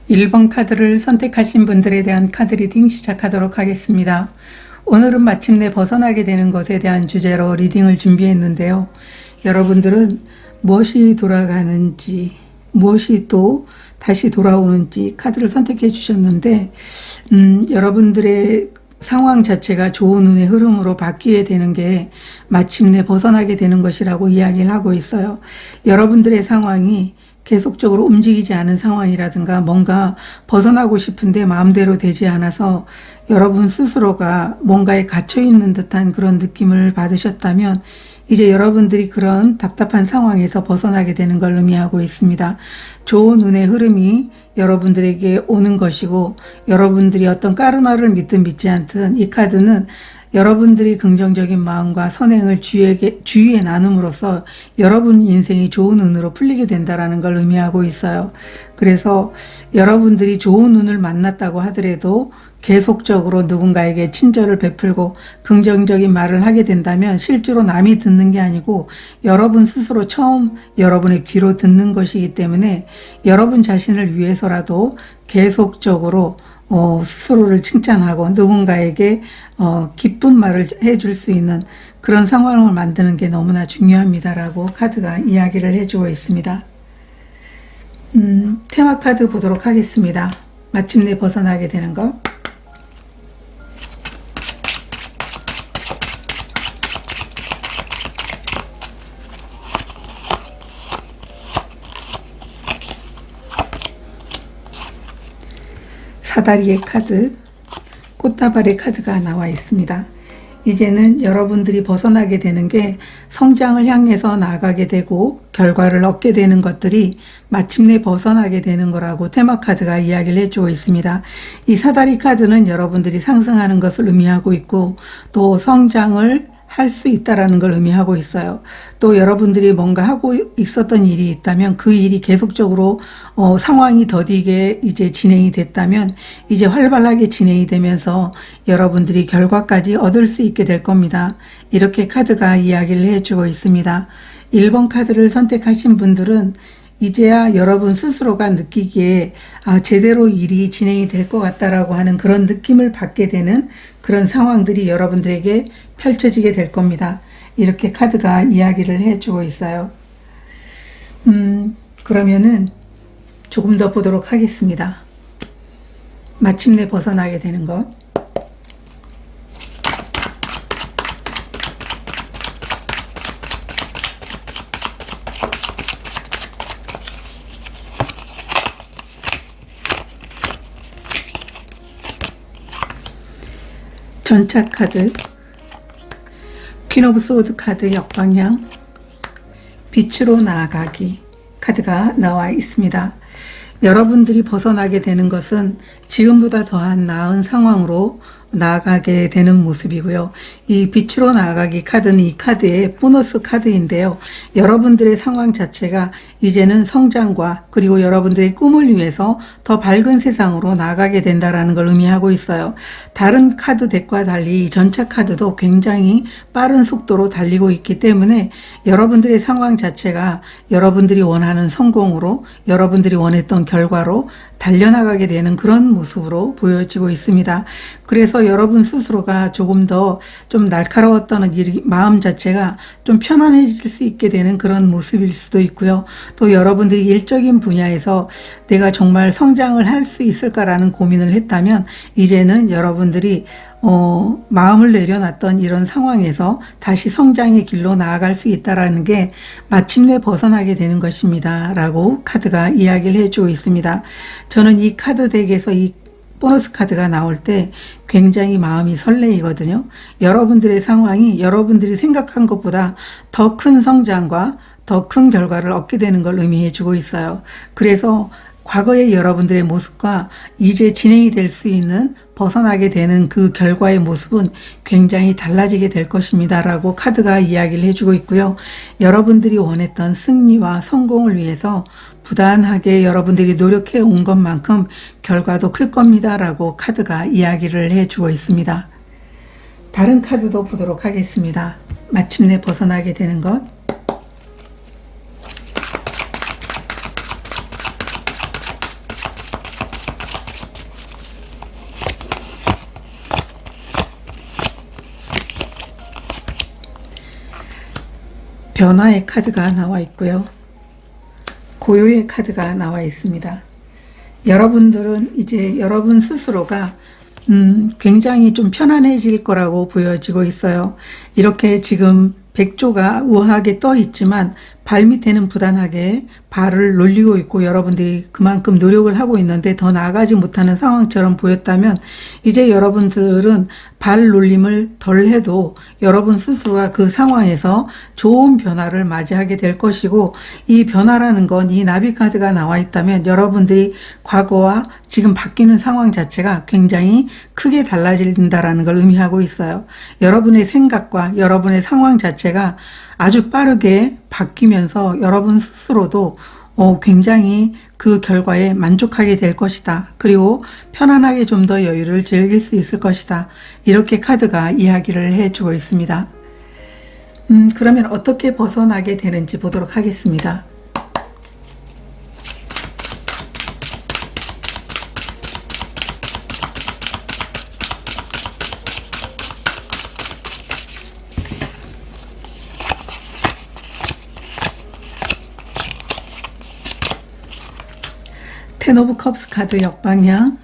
1번 카드를 선택하신 분들에 대한 카드 리딩 시작하도록 하겠습니다. 오늘은 마침내 벗어나게 되는 것에 대한 주제로 리딩을 준비했는데요. 여러분들은 무엇이 돌아가는지, 무엇이 또 다시 돌아오는지 카드를 선택해 주셨는데, 여러분들의 상황 자체가 좋은 운의 흐름으로 바뀌게 되는 게 마침내 벗어나게 되는 것이라고 이야기를 하고 있어요. 여러분들의 상황이 계속적으로 움직이지 않은 상황이라든가 뭔가 벗어나고 싶은데 마음대로 되지 않아서 여러분 스스로가 뭔가에 갇혀있는 듯한 그런 느낌을 받으셨다면 이제 여러분들이 그런 답답한 상황에서 벗어나게 되는 걸 의미하고 있습니다. 좋은 운의 흐름이 여러분들에게 오는 것이고, 여러분들이 어떤 까르마를 믿든 믿지 않든 이 카드는 여러분들이 긍정적인 마음과 선행을 주위에 나눔으로써 여러분 인생이 좋은 운으로 풀리게 된다는 걸 의미하고 있어요. 그래서 여러분들이 좋은 운을 만났다고 하더라도 계속적으로 누군가에게 친절을 베풀고 긍정적인 말을 하게 된다면 실제로 남이 듣는 게 아니고 여러분 스스로 처음 여러분의 귀로 듣는 것이기 때문에 여러분 자신을 위해서라도 계속적으로 스스로를 칭찬하고 누군가에게 기쁜 말을 해줄 수 있는 그런 상황을 만드는 게 너무나 중요합니다라고 카드가 이야기를 해주고 있습니다. 테마 카드 보도록 하겠습니다. 마침내 벗어나게 되는 것. 사다리의 카드, 꽃다발의 카드가 나와 있습니다. 이제는 여러분들이 벗어나게 되는 게 성장을 향해서 나아가게 되고 결과를 얻게 되는 것들이 마침내 벗어나게 되는 거라고 테마 카드가 이야기를 해주고 있습니다. 이 사다리 카드는 여러분들이 상승하는 것을 의미하고 있고 또 성장을 할 수 있다라는 걸 의미하고 있어요. 또 여러분들이 뭔가 하고 있었던 일이 있다면 그 일이 계속적으로 상황이 더디게 이제 진행이 됐다면 이제 활발하게 진행이 되면서 여러분들이 결과까지 얻을 수 있게 될 겁니다. 이렇게 카드가 이야기를 해주고 있습니다. 1번 카드를 선택하신 분들은 이제야 여러분 스스로가 느끼기에 제대로 일이 진행이 될 것 같다라고 하는 그런 느낌을 받게 되는 그런 상황들이 여러분들에게 펼쳐지게 될 겁니다. 이렇게 카드가 이야기를 해주고 있어요. 그러면은 조금 더 보도록 하겠습니다. 마침내 벗어나게 되는 것. 전차 카드, 퀸 오브 소드 카드 역방향, 빛으로 나아가기 카드가 나와 있습니다. 여러분들이 벗어나게 되는 것은 지금보다 더한 나은 상황으로 나아가게 되는 모습이고요. 이 빛으로 나아가기 카드는 이 카드의 보너스 카드인데요. 여러분들의 상황 자체가 이제는 성장과 그리고 여러분들의 꿈을 위해서 더 밝은 세상으로 나아가게 된다는 걸 의미하고 있어요. 다른 카드 덱과 달리 이 전차 카드도 굉장히 빠른 속도로 달리고 있기 때문에 여러분들의 상황 자체가 여러분들이 원하는 성공으로 여러분들이 원했던 결과로 달려나가게 되는 그런 모습으로 보여지고 있습니다. 그래서 여러분 스스로가 조금 더 좀 날카로웠던 마음 자체가 좀 편안해질 수 있게 되는 그런 모습일 수도 있고요. 또 여러분들이 일적인 분야에서 내가 정말 성장을 할 수 있을까라는 고민을 했다면 이제는 여러분들이 마음을 내려놨던 이런 상황에서 다시 성장의 길로 나아갈 수 있다라는 게 마침내 벗어나게 되는 것입니다. 라고 카드가 이야기를 해주고 있습니다. 저는 이 카드 덱에서 이 보너스 카드가 나올 때 굉장히 마음이 설레이거든요. 여러분들의 상황이 여러분들이 생각한 것보다 더 큰 성장과 더 큰 결과를 얻게 되는 걸 의미해 주고 있어요. 그래서 과거의 여러분들의 모습과 이제 진행이 될 수 있는 벗어나게 되는 그 결과의 모습은 굉장히 달라지게 될 것입니다. 라고 카드가 이야기를 해주고 있고요. 여러분들이 원했던 승리와 성공을 위해서 부단하게 여러분들이 노력해 온 것만큼 결과도 클 겁니다. 라고 카드가 이야기를 해주고 있습니다. 다른 카드도 보도록 하겠습니다. 마침내 벗어나게 되는 것. 변화의 카드가 나와 있고요. 고요의 카드가 나와 있습니다. 여러분들은 이제 여러분 스스로가 굉장히 좀 편안해질 거라고 보여지고 있어요. 이렇게 지금 백조가 우아하게 떠 있지만 발 밑에는 부단하게 발을 놀리고 있고 여러분들이 그만큼 노력을 하고 있는데 더 나아가지 못하는 상황처럼 보였다면 이제 여러분들은 발 놀림을 덜 해도 여러분 스스로가 그 상황에서 좋은 변화를 맞이하게 될 것이고, 이 변화라는 건 이 나비 카드가 나와 있다면 여러분들이 과거와 지금 바뀌는 상황 자체가 굉장히 크게 달라진다라는 걸 의미하고 있어요. 여러분의 생각과 여러분의 상황 자체가 아주 빠르게 바뀌면서 여러분 스스로도 굉장히 그 결과에 만족하게 될 것이다. 그리고 편안하게 좀 더 여유를 즐길 수 있을 것이다. 이렇게 카드가 이야기를 해주고 있습니다. 그러면 어떻게 벗어나게 되는지 보도록 하겠습니다. 텐 오브 컵스 카드 역방향,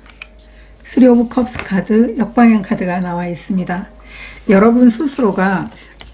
3 오브 컵스 카드 역방향 카드가 나와 있습니다. 여러분 스스로가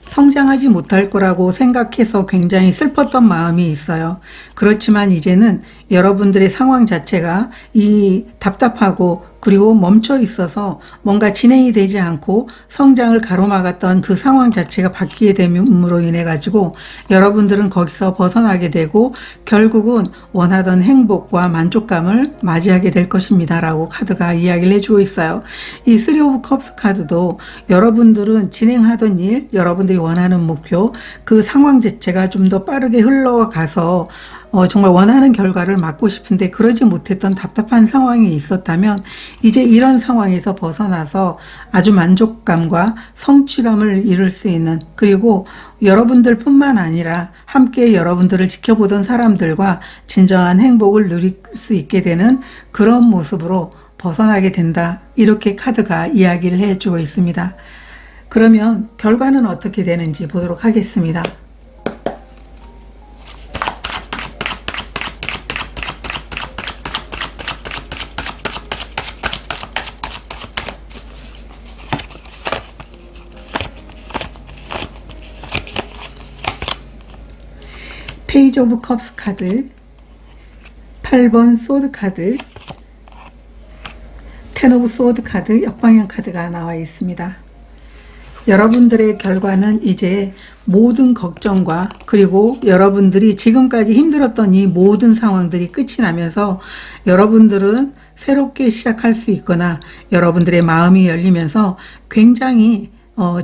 성장하지 못할 거라고 생각해서 굉장히 슬펐던 마음이 있어요. 그렇지만 이제는 여러분들의 상황 자체가 이 답답하고 그리고 멈춰 있어서 뭔가 진행이 되지 않고 성장을 가로막았던 그 상황 자체가 바뀌게 됨으로 인해 가지고 여러분들은 거기서 벗어나게 되고 결국은 원하던 행복과 만족감을 맞이하게 될 것입니다 라고 카드가 이야기를 해주고 있어요. 이 3 오브 컵스 카드도 여러분들은 진행하던 일, 여러분들이 원하는 목표, 그 상황 자체가 좀 더 빠르게 흘러가서 정말 원하는 결과를 맞고 싶은데 그러지 못했던 답답한 상황이 있었다면 이제 이런 상황에서 벗어나서 아주 만족감과 성취감을 이룰 수 있는, 그리고 여러분들 뿐만 아니라 함께 여러분들을 지켜보던 사람들과 진정한 행복을 누릴 수 있게 되는 그런 모습으로 벗어나게 된다. 이렇게 카드가 이야기를 해주고 있습니다. 그러면 결과는 어떻게 되는지 보도록 하겠습니다. 페이지 오브 컵스 카드, 8번 소드 카드, 텐 오브 소드 카드 역방향 카드가 나와 있습니다. 여러분들의 결과는 이제 모든 걱정과 그리고 여러분들이 지금까지 힘들었던 이 모든 상황들이 끝이 나면서 여러분들은 새롭게 시작할 수 있거나 여러분들의 마음이 열리면서 굉장히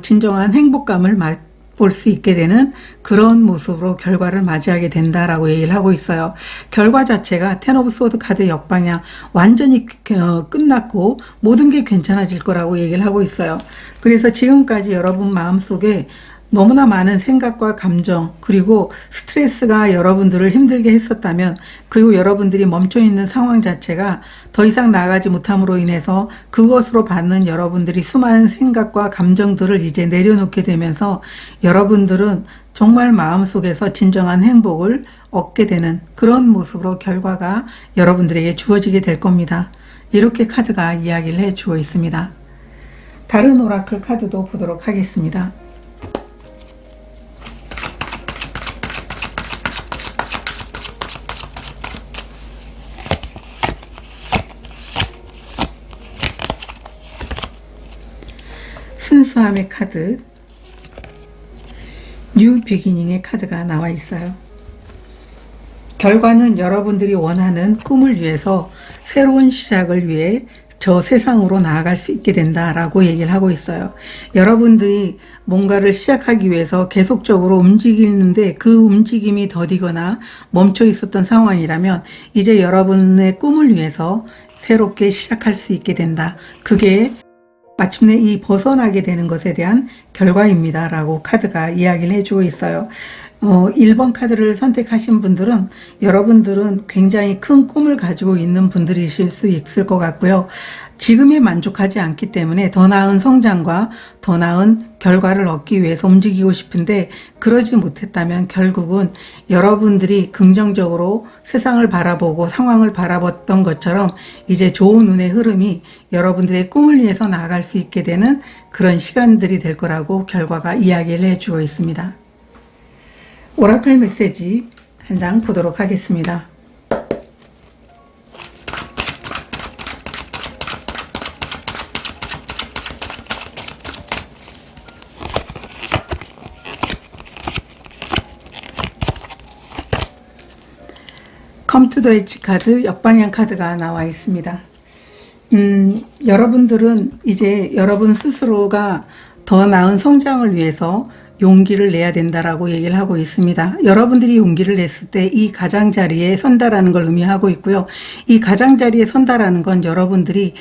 진정한 행복감을 볼 수 있게 되는 그런 모습으로 결과를 맞이하게 된다라고 얘기를 하고 있어요. 결과 자체가 텐 오브 소드 카드 역방향 완전히 끝났고 모든 게 괜찮아질 거라고 얘기를 하고 있어요. 그래서 지금까지 여러분 마음속에 너무나 많은 생각과 감정 그리고 스트레스가 여러분들을 힘들게 했었다면, 그리고 여러분들이 멈춰있는 상황 자체가 더 이상 나아가지 못함으로 인해서 그것으로 받는 여러분들이 수많은 생각과 감정들을 이제 내려놓게 되면서 여러분들은 정말 마음속에서 진정한 행복을 얻게 되는 그런 모습으로 결과가 여러분들에게 주어지게 될 겁니다. 이렇게 카드가 이야기를 해주고 있습니다. 다른 오라클 카드도 보도록 하겠습니다. 순수함의 카드, 뉴 비기닝의 카드가 나와 있어요. 결과는 여러분들이 원하는 꿈을 위해서 새로운 시작을 위해 저 세상으로 나아갈 수 있게 된다라고 얘기를 하고 있어요. 여러분들이 뭔가를 시작하기 위해서 계속적으로 움직이는데 그 움직임이 더디거나 멈춰 있었던 상황이라면 이제 여러분의 꿈을 위해서 새롭게 시작할 수 있게 된다. 그게 마침내 이 벗어나게 되는 것에 대한 결과입니다 라고 카드가 이야기를 해주고 있어요. 1번 카드를 선택하신 분들은 여러분들은 굉장히 큰 꿈을 가지고 있는 분들이실 수 있을 것 같고요. 지금에 만족하지 않기 때문에 더 나은 성장과 더 나은 결과를 얻기 위해서 움직이고 싶은데 그러지 못했다면 결국은 여러분들이 긍정적으로 세상을 바라보고 상황을 바라봤던 것처럼 이제 좋은 운의 흐름이 여러분들의 꿈을 위해서 나아갈 수 있게 되는 그런 시간들이 될 거라고 결과가 이야기를 해주고 있습니다. 오라클 메시지 한 장 보도록 하겠습니다. 컴 투 더 엣지 카드, 역방향 카드가 나와 있습니다. 여러분들은 이제 여러분 스스로가 더 나은 성장을 위해서 용기를 내야 된다라고 얘기를 하고 있습니다. 여러분들이 용기를 냈을 때 이 가장자리에 선다라는 걸 의미하고 있고요. 이 가장자리에 선다라는 건 여러분들이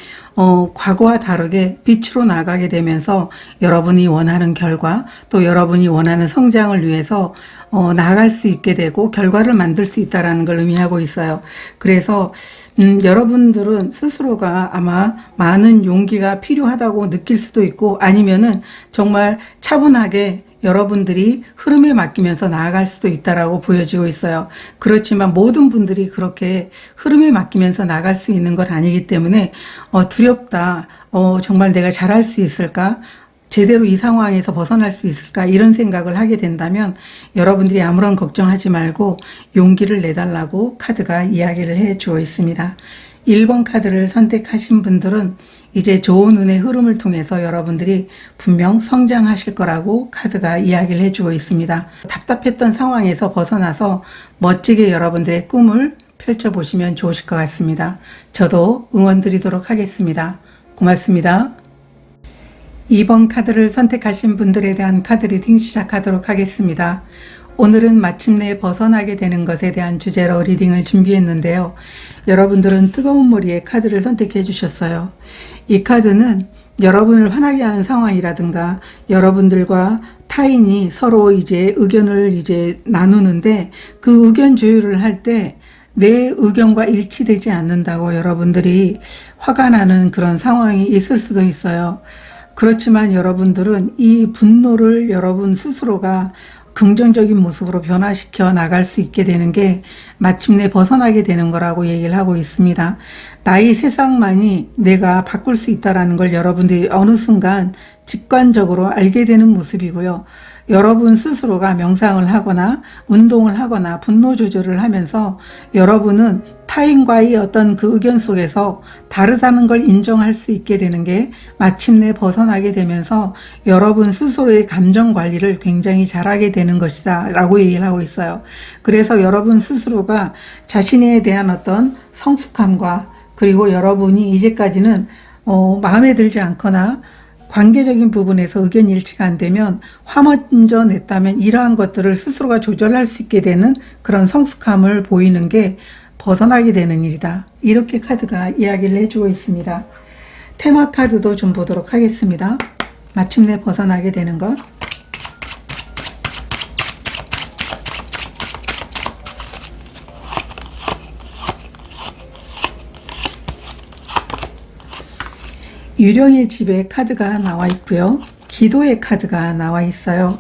과거와 다르게 빛으로 나가게 되면서 여러분이 원하는 결과 또 여러분이 원하는 성장을 위해서 나아갈 수 있게 되고 결과를 만들 수 있다라는 걸 의미하고 있어요. 그래서 여러분들은 스스로가 아마 많은 용기가 필요하다고 느낄 수도 있고 아니면은 정말 차분하게 여러분들이 흐름에 맡기면서 나아갈 수도 있다라고 보여지고 있어요. 그렇지만 모든 분들이 그렇게 흐름에 맡기면서 나갈 수 있는 건 아니기 때문에 두렵다. 정말 내가 잘할 수 있을까? 제대로 이 상황에서 벗어날 수 있을까? 이런 생각을 하게 된다면 여러분들이 아무런 걱정하지 말고 용기를 내달라고 카드가 이야기를 해주고 있습니다. 1번 카드를 선택하신 분들은 이제 좋은 운의 흐름을 통해서 여러분들이 분명 성장하실 거라고 카드가 이야기를 해주고 있습니다. 답답했던 상황에서 벗어나서 멋지게 여러분들의 꿈을 펼쳐보시면 좋으실 것 같습니다. 저도 응원드리도록 하겠습니다. 고맙습니다. 2번 카드를 선택하신 분들에 대한 카드 리딩 시작하도록 하겠습니다. 오늘은 마침내 벗어나게 되는 것에 대한 주제로 리딩을 준비했는데요. 여러분들은 뜨거운 머리에 카드를 선택해 주셨어요. 이 카드는 여러분을 화나게 하는 상황이라든가 여러분들과 타인이 서로 이제 의견을 이제 나누는데 그 의견 조율을 할 때 내 의견과 일치되지 않는다고 여러분들이 화가 나는 그런 상황이 있을 수도 있어요. 그렇지만 여러분들은 이 분노를 여러분 스스로가 긍정적인 모습으로 변화시켜 나갈 수 있게 되는 게 마침내 벗어나게 되는 거라고 얘기를 하고 있습니다. 나의 세상만이 내가 바꿀 수 있다는 걸 여러분들이 어느 순간 직관적으로 알게 되는 모습이고요. 여러분 스스로가 명상을 하거나 운동을 하거나 분노 조절을 하면서 여러분은 타인과의 어떤 그 의견 속에서 다르다는 걸 인정할 수 있게 되는 게 마침내 벗어나게 되면서 여러분 스스로의 감정 관리를 굉장히 잘하게 되는 것이다 라고 얘기를 하고 있어요. 그래서 여러분 스스로가 자신에 대한 어떤 성숙함과 그리고 여러분이 이제까지는 마음에 들지 않거나 관계적인 부분에서 의견 일치가 안 되면 화 먼저 냈다면 이러한 것들을 스스로가 조절할 수 있게 되는 그런 성숙함을 보이는 게 벗어나게 되는 일이다. 이렇게 카드가 이야기를 해주고 있습니다. 테마 카드도 좀 보도록 하겠습니다. 마침내 벗어나게 되는 것. 유령의 집에 카드가 나와 있고요. 기도의 카드가 나와 있어요.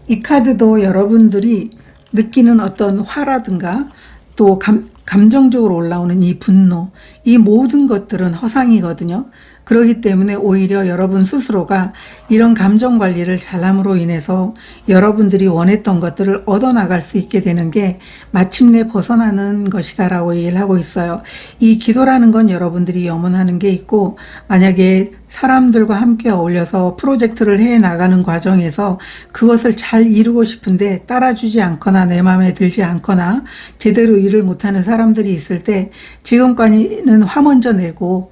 이 카드도 여러분들이 느끼는 어떤 화라든가 또 감정적으로 올라오는 이 분노, 이 모든 것들은 허상이거든요. 그렇기 때문에 오히려 여러분 스스로가 이런 감정 관리를 잘함으로 인해서 여러분들이 원했던 것들을 얻어나갈 수 있게 되는 게 마침내 벗어나는 것이다라고 얘기를 하고 있어요. 이 기도라는 건 여러분들이 염원하는 게 있고 만약에 사람들과 함께 어울려서 프로젝트를 해 나가는 과정에서 그것을 잘 이루고 싶은데 따라주지 않거나 내 마음에 들지 않거나 제대로 일을 못하는 사람들이 있을 때 지금까지는 화 먼저 내고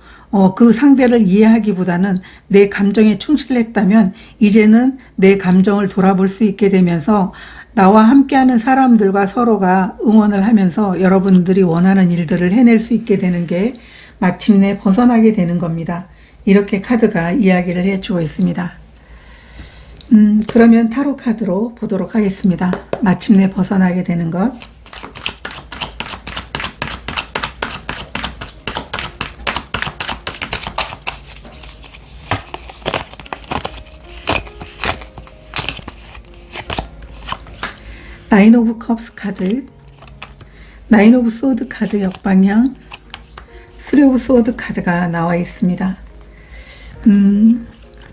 그 상대를 이해하기보다는 내 감정에 충실했다면 이제는 내 감정을 돌아볼 수 있게 되면서 나와 함께하는 사람들과 서로가 응원을 하면서 여러분들이 원하는 일들을 해낼 수 있게 되는 게 마침내 벗어나게 되는 겁니다. 이렇게 카드가 이야기를 해주고 있습니다. 그러면 타로 카드로 보도록 하겠습니다. 마침내 벗어나게 되는 것. 나인 오브 컵스 카드, 나인 오브 소드 카드 역방향, 쓰리 오브 소드 카드가 나와 있습니다.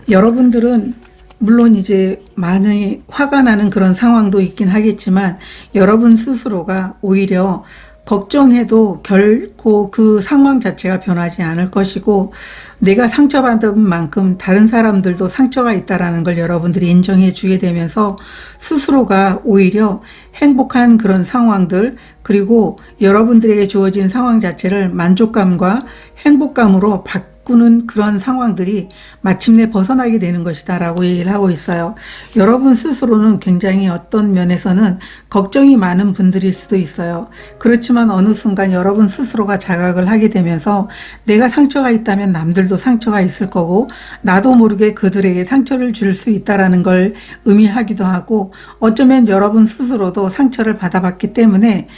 여러분들은 물론 이제 많이 화가 나는 그런 상황도 있긴 하겠지만 여러분 스스로가 오히려 걱정해도 결코 그 상황 자체가 변하지 않을 것이고 내가 상처받은 만큼 다른 사람들도 상처가 있다라는 걸 여러분들이 인정해 주게 되면서 스스로가 오히려 행복한 그런 상황들 그리고 여러분들에게 주어진 상황 자체를 만족감과 행복감으로 바꾸는 그런 상황들이 마침내 벗어나게 되는 것이다 라고 얘기를 하고 있어요. 여러분 스스로는 굉장히 어떤 면에서는 걱정이 많은 분들일 수도 있어요. 그렇지만 어느 순간 여러분 스스로가 자각을 하게 되면서 내가 상처가 있다면 남들도 상처가 있을 거고 나도 모르게 그들에게 상처를 줄 수 있다라는 걸 의미하기도 하고 어쩌면 여러분 스스로도 상처를 받아봤기 때문에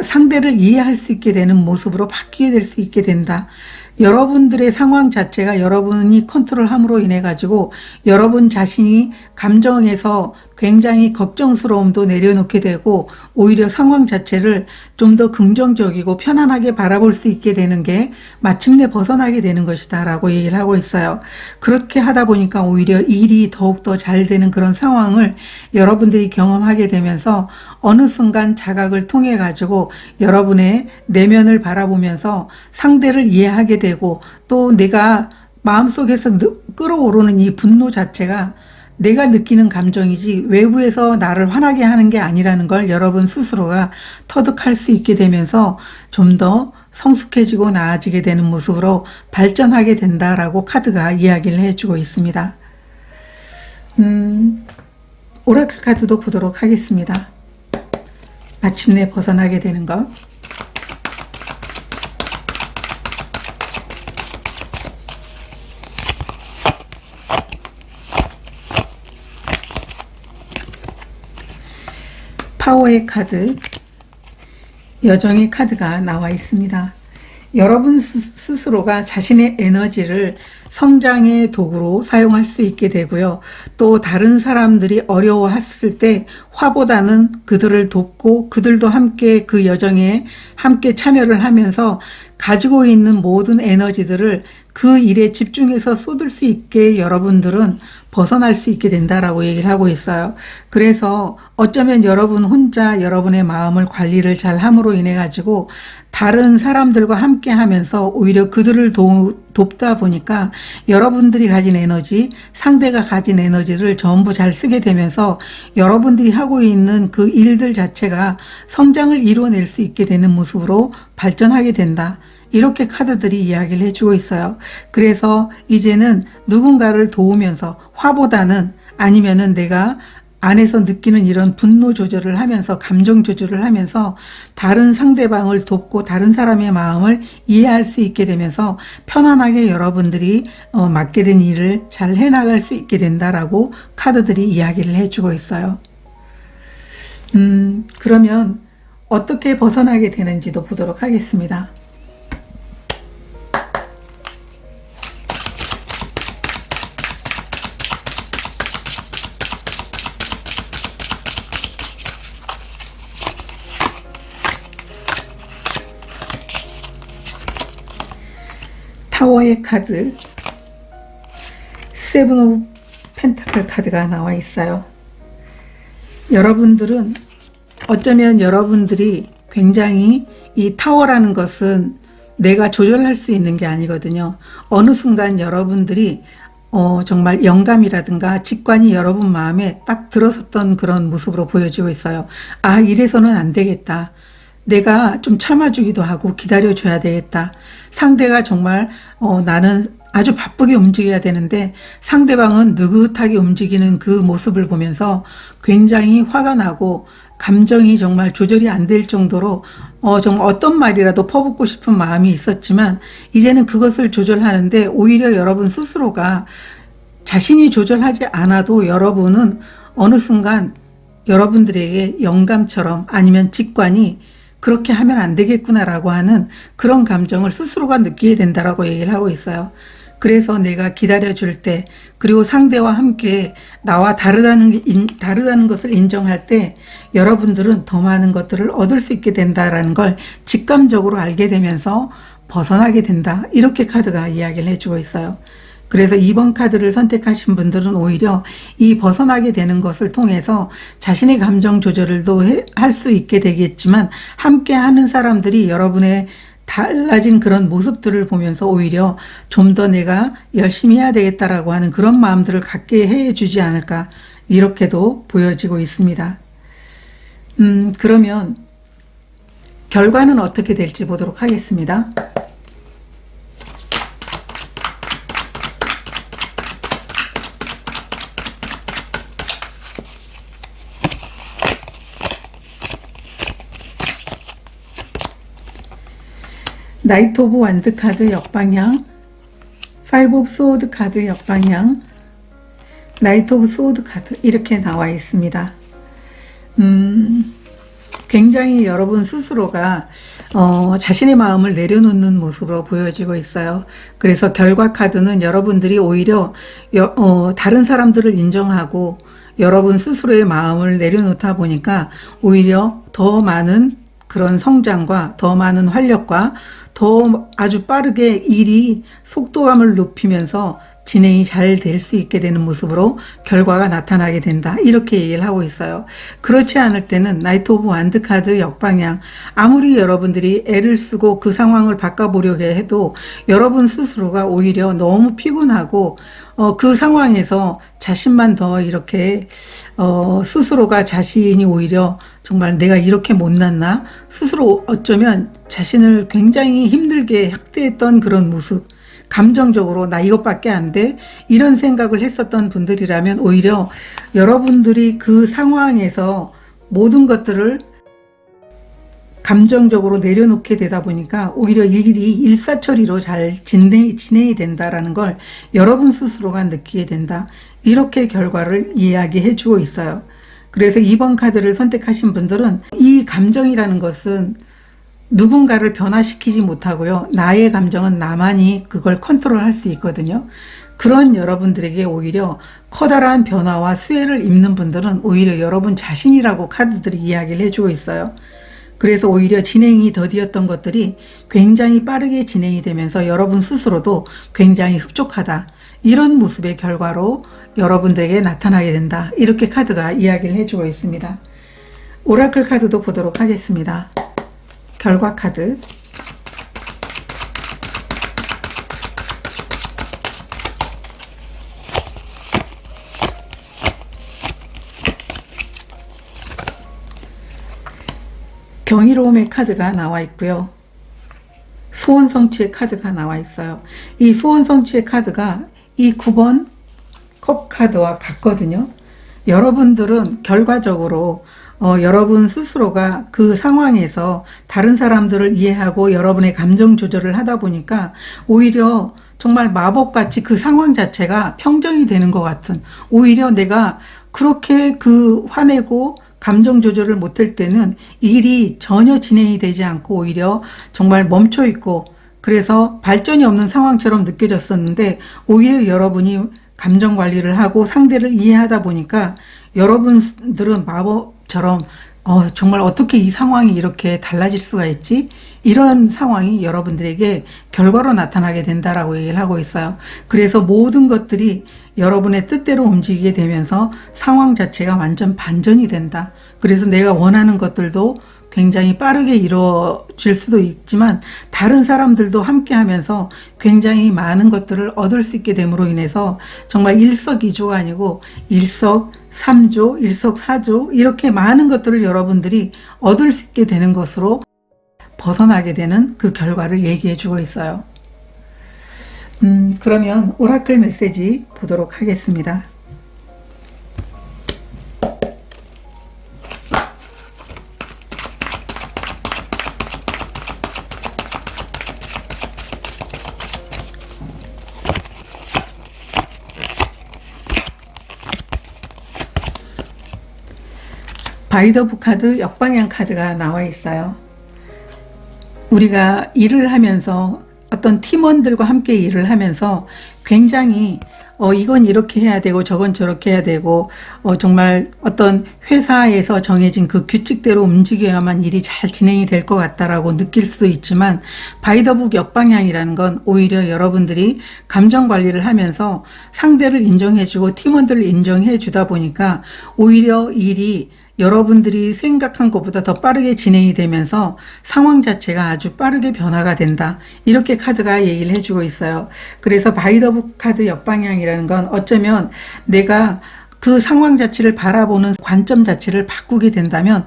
상대를 이해할 수 있게 되는 모습으로 바뀌게 될 수 있게 된다. 여러분들의 상황 자체가 여러분이 컨트롤함으로 인해 가지고 여러분 자신이 감정에서 굉장히 걱정스러움도 내려놓게 되고 오히려 상황 자체를 좀 더 긍정적이고 편안하게 바라볼 수 있게 되는 게 마침내 벗어나게 되는 것이다 라고 얘기를 하고 있어요. 그렇게 하다 보니까 오히려 일이 더욱더 잘 되는 그런 상황을 여러분들이 경험하게 되면서 어느 순간 자각을 통해 가지고 여러분의 내면을 바라보면서 상대를 이해하게 되고 또 내가 마음속에서 끓어오르는 이 분노 자체가 내가 느끼는 감정이지 외부에서 나를 화나게 하는 게 아니라는 걸 여러분 스스로가 터득할 수 있게 되면서 좀 더 성숙해지고 나아지게 되는 모습으로 발전하게 된다라고 카드가 이야기를 해주고 있습니다. 오라클 카드도 보도록 하겠습니다. 마침내 벗어나게 되는 것. 파워의 카드, 여정의 카드가 나와 있습니다. 여러분 스스로가 자신의 에너지를 성장의 도구로 사용할 수 있게 되고요. 또 다른 사람들이 어려워했을 때 화보다는 그들을 돕고 그들도 함께 그 여정에 함께 참여를 하면서 가지고 있는 모든 에너지들을 그 일에 집중해서 쏟을 수 있게 여러분들은 벗어날 수 있게 된다라고 얘기를 하고 있어요. 그래서 어쩌면 여러분 혼자 여러분의 마음을 관리를 잘 함으로 인해 가지고 다른 사람들과 함께 하면서 오히려 그들을 돕다 보니까 여러분들이 가진 에너지, 상대가 가진 에너지를 전부 잘 쓰게 되면서 여러분들이 하고 있는 그 일들 자체가 성장을 이루어낼 수 있게 되는 모습으로 발전하게 된다. 이렇게 카드들이 이야기를 해주고 있어요. 그래서 이제는 누군가를 도우면서 화보다는 아니면은 내가 안에서 느끼는 이런 분노 조절을 하면서 감정 조절을 하면서 다른 상대방을 돕고 다른 사람의 마음을 이해할 수 있게 되면서 편안하게 여러분들이 맡게 된 일을 잘 해나갈 수 있게 된다라고 카드들이 이야기를 해주고 있어요. 그러면 어떻게 벗어나게 되는지도 보도록 하겠습니다. 타워의 카드, 세븐 오브 펜타클 카드가 나와 있어요. 여러분들은 어쩌면 여러분들이 굉장히 이 타워라는 것은 내가 조절할 수 있는 게 아니거든요. 어느 순간 여러분들이 정말 영감이라든가 직관이 여러분 마음에 딱 들어섰던 그런 모습으로 보여지고 있어요. 아, 이래서는 안 되겠다. 내가 좀 참아주기도 하고 기다려줘야 되겠다. 상대가 정말 나는 아주 바쁘게 움직여야 되는데 상대방은 느긋하게 움직이는 그 모습을 보면서 굉장히 화가 나고 감정이 정말 조절이 안 될 정도로 정말 어떤 말이라도 퍼붓고 싶은 마음이 있었지만 이제는 그것을 조절하는데 오히려 여러분 스스로가 자신이 조절하지 않아도 여러분은 어느 순간 여러분들에게 영감처럼 아니면 직관이 그렇게 하면 안 되겠구나라고 하는 그런 감정을 스스로가 느끼게 된다라고 얘기를 하고 있어요. 그래서 내가 기다려줄 때, 그리고 상대와 함께 나와 다르다는 것을 인정할 때 여러분들은 더 많은 것들을 얻을 수 있게 된다라는 걸 직감적으로 알게 되면서 벗어나게 된다. 이렇게 카드가 이야기를 해주고 있어요. 그래서 2번 카드를 선택하신 분들은 오히려 이 벗어나게 되는 것을 통해서 자신의 감정 조절을도 할 수 있게 되겠지만, 함께 하는 사람들이 여러분의 달라진 그런 모습들을 보면서 오히려 좀 더 내가 열심히 해야 되겠다라고 하는 그런 마음들을 갖게 해주지 않을까, 이렇게도 보여지고 있습니다. 그러면 결과는 어떻게 될지 보도록 하겠습니다. 나이트 오브 완드 카드 역방향, 파이브 오브 소드 카드 역방향, 나이트 오브 소드 카드 이렇게 나와 있습니다. 굉장히 여러분 스스로가 자신의 마음을 내려놓는 모습으로 보여지고 있어요. 그래서 결과 카드는 여러분들이 오히려 다른 사람들을 인정하고 여러분 스스로의 마음을 내려놓다 보니까 오히려 더 많은 그런 성장과 더 많은 활력과 더 아주 빠르게 일이 속도감을 높이면서 진행이 잘 될 수 있게 되는 모습으로 결과가 나타나게 된다. 이렇게 얘기를 하고 있어요. 그렇지 않을 때는 나이트 오브 완드 카드 역방향, 아무리 여러분들이 애를 쓰고 그 상황을 바꿔보려고 해도 여러분 스스로가 오히려 너무 피곤하고 그 상황에서 자신만 더 이렇게 스스로가 자신이 오히려 정말 내가 이렇게 못났나, 스스로 어쩌면 자신을 굉장히 힘들게 학대했던 그런 모습, 감정적으로 나 이것밖에 안 돼, 이런 생각을 했었던 분들이라면 오히려 여러분들이 그 상황에서 모든 것들을 감정적으로 내려놓게 되다 보니까 오히려 일이 일사천리로 잘 진행이 된다라는 걸 여러분 스스로가 느끼게 된다. 이렇게 결과를 이야기해 주고 있어요. 그래서 2번 카드를 선택하신 분들은 이 감정이라는 것은 누군가를 변화시키지 못하고요. 나의 감정은 나만이 그걸 컨트롤할 수 있거든요. 그런 여러분들에게 오히려 커다란 변화와 수혜를 입는 분들은 오히려 여러분 자신이라고 카드들이 이야기를 해주고 있어요. 그래서 오히려 진행이 더디었던 것들이 굉장히 빠르게 진행이 되면서 여러분 스스로도 굉장히 흡족하다. 이런 모습의 결과로 여러분들에게 나타나게 된다. 이렇게 카드가 이야기를 해주고 있습니다. 오라클 카드도 보도록 하겠습니다. 결과 카드. 경이로움의 카드가 나와 있고요. 소원 성취의 카드가 나와 있어요. 이 소원 성취의 카드가 이 9번 컵 카드와 같거든요. 여러분들은 결과적으로 여러분 스스로가 그 상황에서 다른 사람들을 이해하고 여러분의 감정 조절을 하다 보니까 오히려 정말 마법같이 그 상황 자체가 평정이 되는 것 같은, 오히려 내가 그렇게 화내고 감정 조절을 못할 때는 일이 전혀 진행이 되지 않고 오히려 정말 멈춰 있고, 그래서 발전이 없는 상황처럼 느껴졌었는데 오히려 여러분이 감정 관리를 하고 상대를 이해하다 보니까 여러분들은 마법처럼 정말 어떻게 이 상황이 이렇게 달라질 수가 있지? 이런 상황이 여러분들에게 결과로 나타나게 된다라고 얘기를 하고 있어요. 그래서 모든 것들이 여러분의 뜻대로 움직이게 되면서 상황 자체가 완전 반전이 된다. 그래서 내가 원하는 것들도 굉장히 빠르게 이루어질 수도 있지만 다른 사람들도 함께 하면서 굉장히 많은 것들을 얻을 수 있게 됨으로 인해서 정말 일석이조가 아니고 일석삼조, 일석사조 이렇게 많은 것들을 여러분들이 얻을 수 있게 되는 것으로 벗어나게 되는 그 결과를 얘기해 주고 있어요. 그러면 오라클 메시지 보도록 하겠습니다. 바이더북 카드 역방향 카드가 나와 있어요. 우리가 일을 하면서 어떤 팀원들과 함께 일을 하면서 굉장히 이건 이렇게 해야 되고 저건 저렇게 해야 되고 정말 어떤 회사에서 정해진 그 규칙대로 움직여야만 일이 잘 진행이 될 것 같다라고 느낄 수도 있지만 바이더북 역방향이라는 건 오히려 여러분들이 감정 관리를 하면서 상대를 인정해주고 팀원들을 인정해주다 보니까 오히려 일이 여러분들이 생각한 것보다 더 빠르게 진행이 되면서 상황 자체가 아주 빠르게 변화가 된다. 이렇게 카드가 얘기를 해주고 있어요. 그래서 바이더북 카드 역방향이라는 건 어쩌면 내가 그 상황 자체를 바라보는 관점 자체를 바꾸게 된다면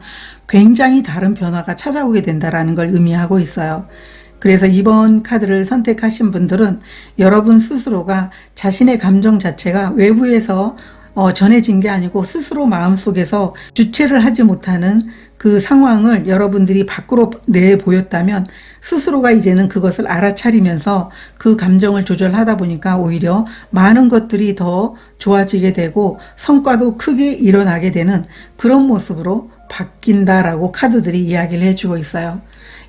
굉장히 다른 변화가 찾아오게 된다라는 걸 의미하고 있어요. 그래서 이번 카드를 선택하신 분들은 여러분 스스로가 자신의 감정 자체가 외부에서 전해진 게 아니고 스스로 마음속에서 주체를 하지 못하는 그 상황을 여러분들이 밖으로 내보였다면 스스로가 이제는 그것을 알아차리면서 그 감정을 조절하다 보니까 오히려 많은 것들이 더 좋아지게 되고 성과도 크게 일어나게 되는 그런 모습으로 바뀐다라고 카드들이 이야기를 해주고 있어요.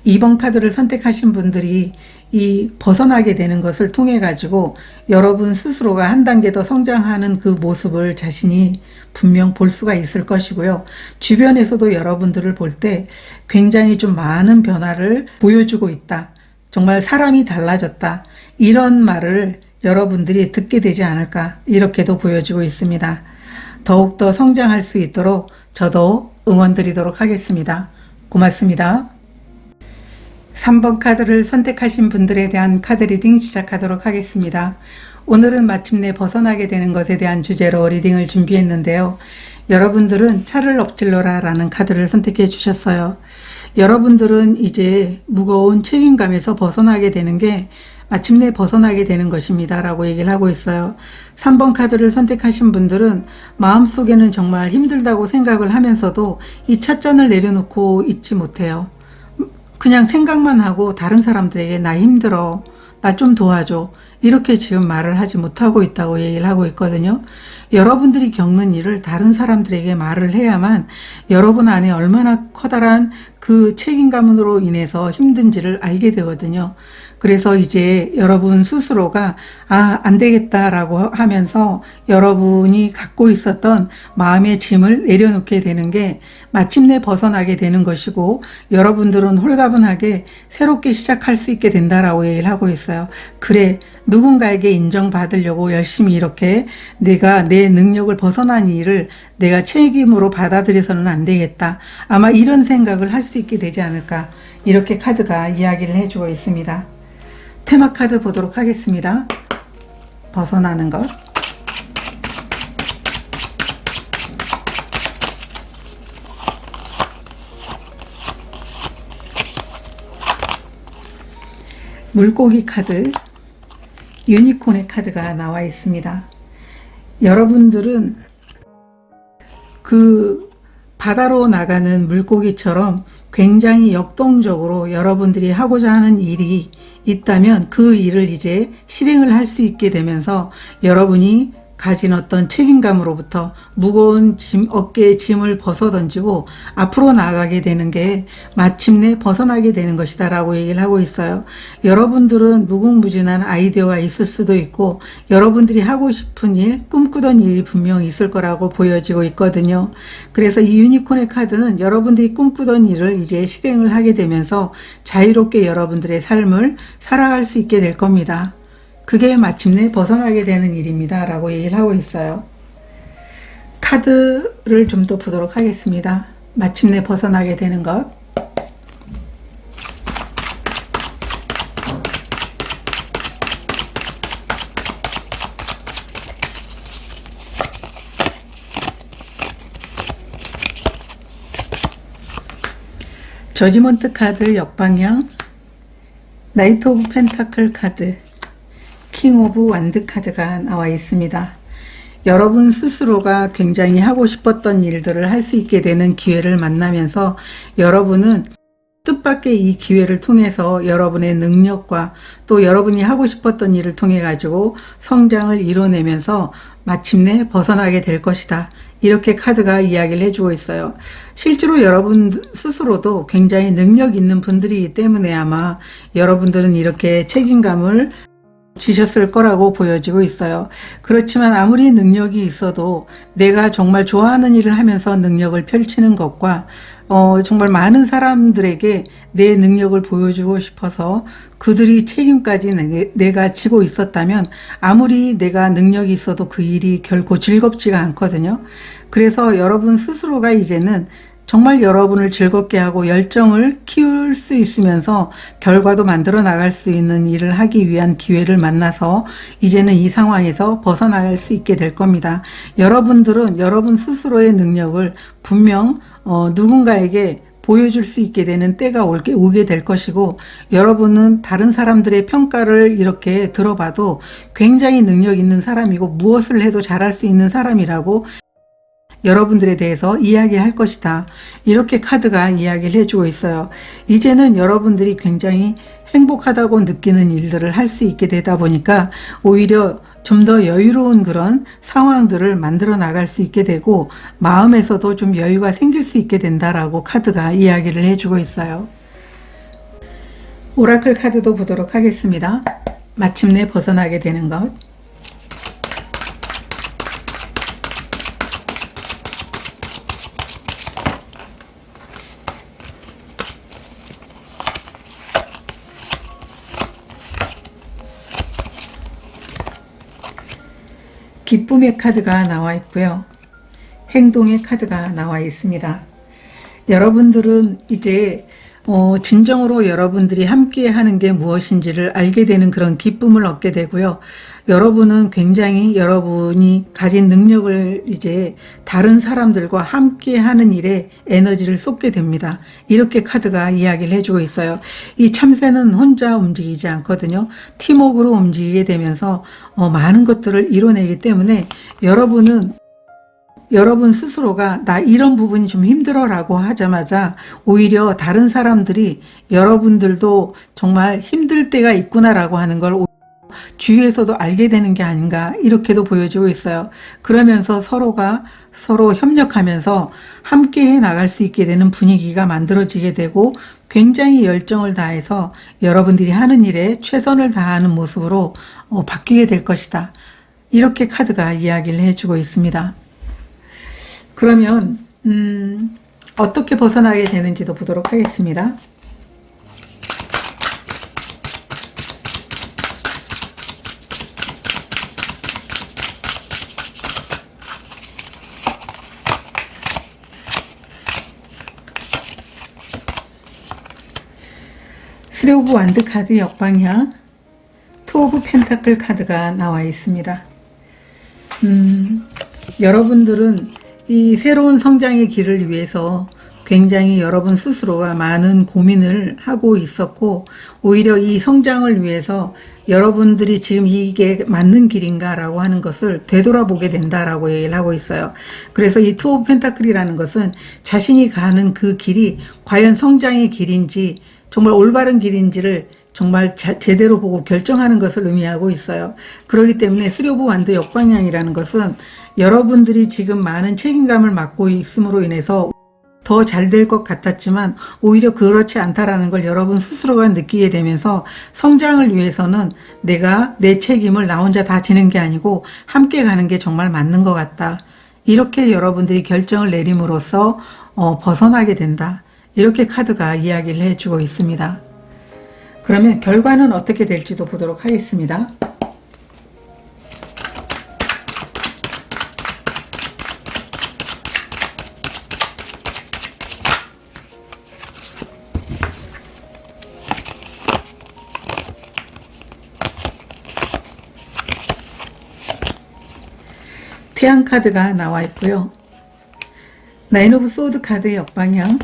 이번 카드를 선택하신 분들이 이 벗어나게 되는 것을 통해 가지고 여러분 스스로가 한 단계 더 성장하는 그 모습을 자신이 분명 볼 수가 있을 것이고요. 주변에서도 여러분들을 볼 때 굉장히 좀 많은 변화를 보여주고 있다. 정말 사람이 달라졌다. 이런 말을 여러분들이 듣게 되지 않을까 이렇게도 보여지고 있습니다. 더욱더 성장할 수 있도록 저도 응원드리도록 하겠습니다. 고맙습니다. 3번 카드를 선택하신 분들에 대한 카드 리딩 시작하도록 하겠습니다. 오늘은 마침내 벗어나게 되는 것에 대한 주제로 리딩을 준비했는데요. 여러분들은 차를 엎질러라 라는 카드를 선택해 주셨어요. 여러분들은 이제 무거운 책임감에서 벗어나게 되는 게 마침내 벗어나게 되는 것입니다 라고 얘기를 하고 있어요. 3번 카드를 선택하신 분들은 마음속에는 정말 힘들다고 생각을 하면서도 이 찻잔을 내려놓고 있지 못해요. 그냥 생각만 하고 다른 사람들에게 나 힘들어, 나 좀 도와줘 이렇게 지금 말을 하지 못하고 있다고 얘기를 하고 있거든요. 여러분들이 겪는 일을 다른 사람들에게 말을 해야만 여러분 안에 얼마나 커다란 그 책임감으로 인해서 힘든지를 알게 되거든요. 그래서 이제 여러분 스스로가 안 되겠다라고 하면서 여러분이 갖고 있었던 마음의 짐을 내려놓게 되는 게 마침내 벗어나게 되는 것이고 여러분들은 홀가분하게 새롭게 시작할 수 있게 된다라고 얘기를 하고 있어요. 그래, 누군가에게 인정받으려고 열심히 이렇게 내가 내 능력을 벗어난 일을 내가 책임으로 받아들여서는 안 되겠다. 아마 이런 생각을 할 수 있게 되지 않을까 이렇게 카드가 이야기를 해주고 있습니다. 테마 카드 보도록 하겠습니다. 벗어나는 것. 물고기 카드, 유니콘의 카드가 나와 있습니다. 여러분들은 그 바다로 나가는 물고기처럼 굉장히 역동적으로 여러분들이 하고자 하는 일이 있다면 그 일을 이제 실행을 할 수 있게 되면서 여러분이 가진 어떤 책임감으로부터 무거운 어깨의 짐을 벗어던지고 앞으로 나아가게 되는 게 마침내 벗어나게 되는 것이다 라고 얘기를 하고 있어요. 여러분들은 무궁무진한 아이디어가 있을 수도 있고 여러분들이 하고 싶은 일, 꿈꾸던 일이 분명 있을 거라고 보여지고 있거든요. 그래서 이 유니콘의 카드는 여러분들이 꿈꾸던 일을 이제 실행을 하게 되면서 자유롭게 여러분들의 삶을 살아갈 수 있게 될 겁니다. 그게 마침내 벗어나게 되는 일입니다 라고 얘기를 하고 있어요. 카드를 좀 더 보도록 하겠습니다. 마침내 벗어나게 되는 것. 저지먼트 카드 역방향, 나이트 오브 펜타클 카드, 킹 오브 완드 카드가 나와 있습니다. 여러분 스스로가 굉장히 하고 싶었던 일들을 할 수 있게 되는 기회를 만나면서 여러분은 뜻밖의 이 기회를 통해서 여러분의 능력과 또 여러분이 하고 싶었던 일을 통해 가지고 성장을 이뤄내면서 마침내 벗어나게 될 것이다. 이렇게 카드가 이야기를 해주고 있어요. 실제로 여러분 스스로도 굉장히 능력 있는 분들이기 때문에 아마 여러분들은 이렇게 책임감을 지셨을 거라고 보여지고 있어요. 그렇지만 아무리 능력이 있어도 내가 정말 좋아하는 일을 하면서 능력을 펼치는 것과 정말 많은 사람들에게 내 능력을 보여주고 싶어서 그들이 책임까지 내가 지고 있었다면 아무리 내가 능력이 있어도 그 일이 결코 즐겁지가 않거든요. 그래서 여러분 스스로가 이제는 정말 여러분을 즐겁게 하고 열정을 키울 수 있으면서 결과도 만들어 나갈 수 있는 일을 하기 위한 기회를 만나서 이제는 이 상황에서 벗어나갈 수 있게 될 겁니다. 여러분들은 여러분 스스로의 능력을 분명 누군가에게 보여줄 수 있게 되는 때가 오게 될 것이고, 여러분은 다른 사람들의 평가를 이렇게 들어봐도 굉장히 능력 있는 사람이고 무엇을 해도 잘할 수 있는 사람이라고 여러분들에 대해서 이야기할 것이다. 이렇게 카드가 이야기를 해주고 있어요. 이제는 여러분들이 굉장히 행복하다고 느끼는 일들을 할 수 있게 되다 보니까 오히려 좀 더 여유로운 그런 상황들을 만들어 나갈 수 있게 되고 마음에서도 좀 여유가 생길 수 있게 된다라고 카드가 이야기를 해주고 있어요. 오라클 카드도 보도록 하겠습니다. 마침내 벗어나게 되는 것. 기쁨의 카드가 나와 있고요. 행동의 카드가 나와 있습니다. 여러분들은 이제 진정으로 여러분들이 함께 하는 게 무엇인지를 알게 되는 그런 기쁨을 얻게 되고요. 여러분은 굉장히 여러분이 가진 능력을 이제 다른 사람들과 함께 하는 일에 에너지를 쏟게 됩니다. 이렇게 카드가 이야기를 해주고 있어요. 이 참새는 혼자 움직이지 않거든요. 팀워크로 움직이게 되면서 많은 것들을 이뤄내기 때문에 여러분은 여러분 스스로가 나 이런 부분이 좀 힘들어 라고 하자마자 오히려 다른 사람들이 여러분들도 정말 힘들 때가 있구나 라고 하는 걸 주위에서도 알게 되는 게 아닌가 이렇게도 보여지고 있어요. 그러면서 서로가 서로 협력하면서 함께 해 나갈 수 있게 되는 분위기가 만들어지게 되고 굉장히 열정을 다해서 여러분들이 하는 일에 최선을 다하는 모습으로 바뀌게 될 것이다. 이렇게 카드가 이야기를 해주고 있습니다. 그러면 어떻게 벗어나게 되는지도 보도록 하겠습니다. 쓰리 오브 완드 카드 역방향, 투 오브 펜타클 카드가 나와 있습니다. 여러분들은 이 새로운 성장의 길을 위해서 굉장히 여러분 스스로가 많은 고민을 하고 있었고 오히려 이 성장을 위해서 여러분들이 지금 이게 맞는 길인가 라고 하는 것을 되돌아보게 된다라고 얘기를 하고 있어요. 그래서 이 투 오브 펜타클이라는 것은 자신이 가는 그 길이 과연 성장의 길인지 정말 올바른 길인지를 정말 제대로 보고 결정하는 것을 의미하고 있어요. 그렇기 때문에 쓰리 오브 완드 역방향이라는 것은 여러분들이 지금 많은 책임감을 맡고 있음으로 인해서 더 잘 될 것 같았지만 오히려 그렇지 않다라는 걸 여러분 스스로가 느끼게 되면서 성장을 위해서는 내가 내 책임을 나 혼자 다 지는 게 아니고 함께 가는 게 정말 맞는 것 같다. 이렇게 여러분들이 결정을 내림으로써 벗어나게 된다. 이렇게 카드가 이야기를 해주고 있습니다. 그러면 결과는 어떻게 될지도 보도록 하겠습니다. 태양 카드가 나와 있고요. 나인 오브 소드 카드 역방향,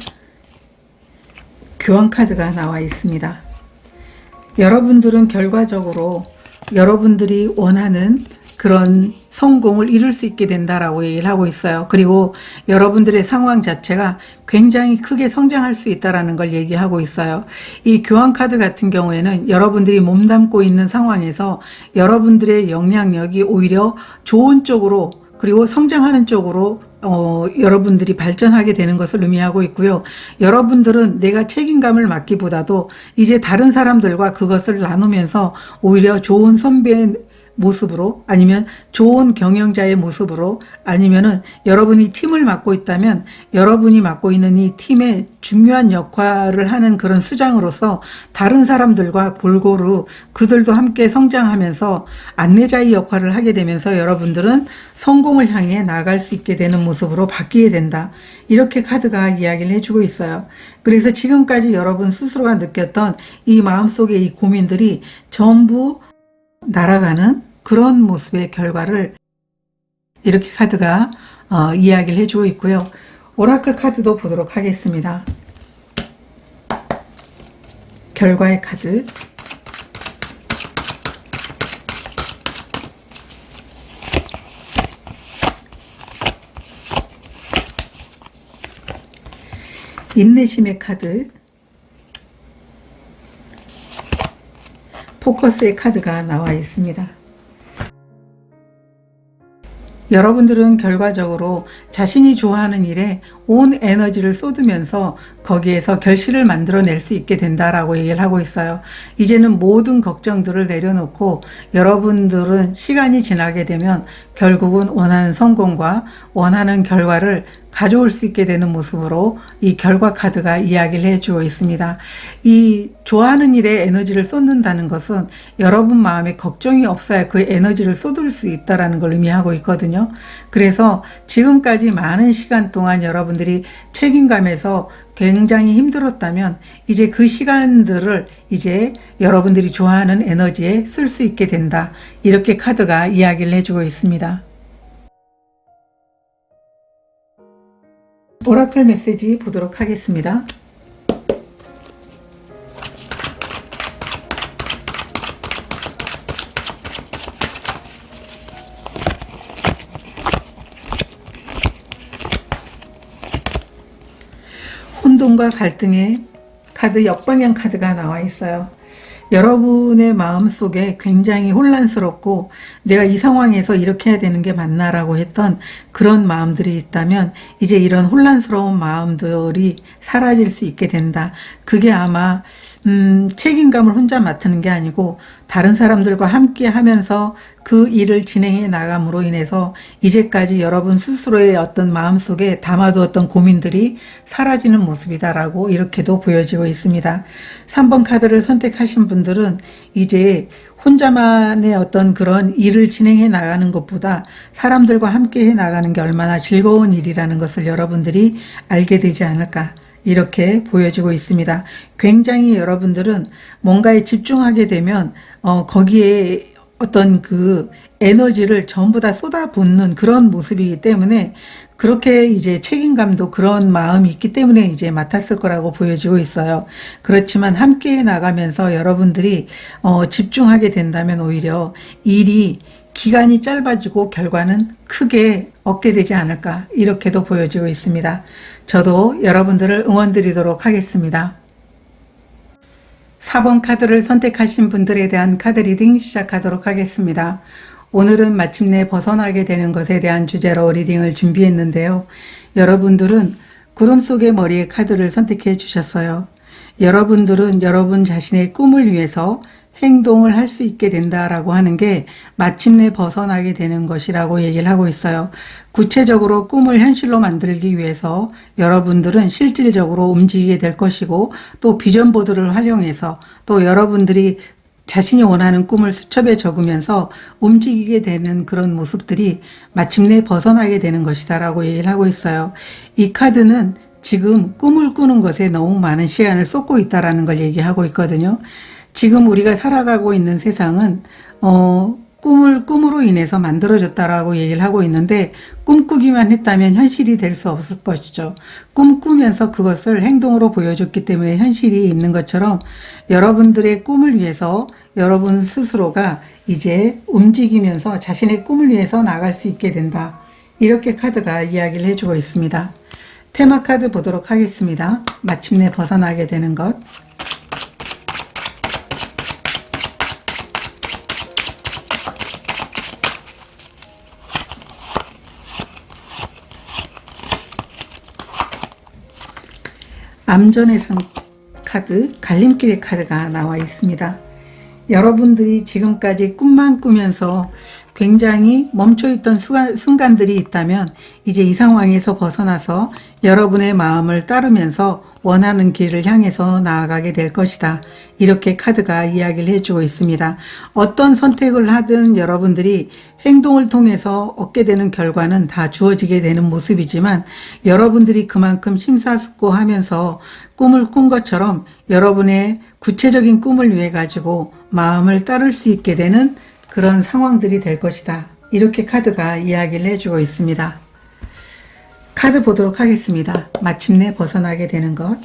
교환 카드가 나와 있습니다. 여러분들은 결과적으로 여러분들이 원하는 그런 성공을 이룰 수 있게 된다라고 얘기를 하고 있어요. 그리고 여러분들의 상황 자체가 굉장히 크게 성장할 수 있다라는 걸 얘기하고 있어요. 이 교환카드 같은 경우에는 여러분들이 몸담고 있는 상황에서 여러분들의 영향력이 오히려 좋은 쪽으로 그리고 성장하는 쪽으로 여러분들이 발전하게 되는 것을 의미하고 있고요. 여러분들은 내가 책임감을 맡기보다도 이제 다른 사람들과 그것을 나누면서 오히려 좋은 선배의 모습으로 아니면 좋은 경영자의 모습으로 아니면은 여러분이 팀을 맡고 있다면 여러분이 맡고 있는 이 팀의 중요한 역할을 하는 그런 수장으로서 다른 사람들과 골고루 그들도 함께 성장하면서 안내자의 역할을 하게 되면서 여러분들은 성공을 향해 나아갈 수 있게 되는 모습으로 바뀌게 된다. 이렇게 카드가 이야기를 해주고 있어요. 그래서 지금까지 여러분 스스로가 느꼈던 이 마음속의 이 고민들이 전부 날아가는 그런 모습의 결과를 이렇게 카드가 이야기를 해주고 있고요. 오라클 카드도 보도록 하겠습니다. 결과의 카드. 인내심의 카드. 포커스의 카드가 나와 있습니다. 여러분들은 결과적으로 자신이 좋아하는 일에 온 에너지를 쏟으면서 거기에서 결실을 만들어낼 수 있게 된다라고 얘기를 하고 있어요. 이제는 모든 걱정들을 내려놓고 여러분들은 시간이 지나게 되면 결국은 원하는 성공과 원하는 결과를 가져올 수 있게 되는 모습으로 이 결과 카드가 이야기를 해주고 있습니다. 이 좋아하는 일에 에너지를 쏟는다는 것은 여러분 마음에 걱정이 없어야 그 에너지를 쏟을 수 있다는 걸 의미하고 있거든요. 그래서 지금까지 많은 시간 동안 여러분들이 책임감에서 굉장히 힘들었다면 이제 그 시간들을 이제 여러분들이 좋아하는 에너지에 쓸 수 있게 된다. 이렇게 카드가 이야기를 해주고 있습니다. 오라클 메시지 보도록 하겠습니다. 혼돈과 갈등의 카드, 역방향 카드가 나와 있어요. 여러분의 마음속에 굉장히 혼란스럽고 내가 이 상황에서 이렇게 해야 되는 게 맞나라고 했던 그런 마음들이 있다면 이제 이런 혼란스러운 마음들이 사라질 수 있게 된다. 그게 아마 책임감을 혼자 맡는 게 아니고 다른 사람들과 함께 하면서 그 일을 진행해 나감으로 인해서 이제까지 여러분 스스로의 어떤 마음속에 담아두었던 고민들이 사라지는 모습이다라고 이렇게도 보여지고 있습니다. 3번 카드를 선택하신 분들은 이제 혼자만의 어떤 그런 일을 진행해 나가는 것보다 사람들과 함께 해 나가는 게 얼마나 즐거운 일이라는 것을 여러분들이 알게 되지 않을까, 이렇게 보여지고 있습니다. 굉장히 여러분들은 뭔가에 집중하게 되면 거기에 어떤 그 에너지를 전부 다 쏟아붓는 그런 모습이기 때문에 그렇게 이제 책임감도 그런 마음이 있기 때문에 이제 맡았을 거라고 보여지고 있어요. 그렇지만 함께 나가면서 여러분들이 집중하게 된다면 오히려 일이 기간이 짧아지고 결과는 크게 얻게 되지 않을까, 이렇게도 보여지고 있습니다. 저도 여러분들을 응원드리도록 하겠습니다. 4번 카드를 선택하신 분들에 대한 카드 리딩 시작하도록 하겠습니다. 오늘은 마침내 벗어나게 되는 것에 대한 주제로 리딩을 준비했는데요. 여러분들은 구름 속의 머리의 카드를 선택해 주셨어요. 여러분들은 여러분 자신의 꿈을 위해서 행동을 할 수 있게 된다라고 하는 게 마침내 벗어나게 되는 것이라고 얘기를 하고 있어요. 구체적으로 꿈을 현실로 만들기 위해서 여러분들은 실질적으로 움직이게 될 것이고, 또 비전보드를 활용해서 또 여러분들이 자신이 원하는 꿈을 수첩에 적으면서 움직이게 되는 그런 모습들이 마침내 벗어나게 되는 것이다 라고 얘기를 하고 있어요. 이 카드는 지금 꿈을 꾸는 것에 너무 많은 시간을 쏟고 있다는 걸 얘기하고 있거든요. 지금 우리가 살아가고 있는 세상은 꿈을 꿈으로 인해서 만들어졌다라고 얘기를 하고 있는데, 꿈꾸기만 했다면 현실이 될 수 없을 것이죠. 꿈꾸면서 그것을 행동으로 보여줬기 때문에 현실이 있는 것처럼, 여러분들의 꿈을 위해서 여러분 스스로가 이제 움직이면서 자신의 꿈을 위해서 나갈 수 있게 된다. 이렇게 카드가 이야기를 해주고 있습니다. 테마 카드 보도록 하겠습니다. 마침내 벗어나게 되는 것. 암전의 상 카드, 갈림길의 카드가 나와 있습니다. 여러분들이 지금까지 꿈만 꾸면서 굉장히 멈춰있던 순간들이 있다면 이제 이 상황에서 벗어나서 여러분의 마음을 따르면서 원하는 길을 향해서 나아가게 될 것이다. 이렇게 카드가 이야기를 해주고 있습니다. 어떤 선택을 하든 여러분들이 행동을 통해서 얻게 되는 결과는 다 주어지게 되는 모습이지만, 여러분들이 그만큼 심사숙고하면서 꿈을 꾼 것처럼 여러분의 구체적인 꿈을 위해 가지고 마음을 따를 수 있게 되는 그런 상황들이 될 것이다. 이렇게 카드가 이야기를 해주고 있습니다. 카드 보도록 하겠습니다. 마침내 벗어나게 되는 것.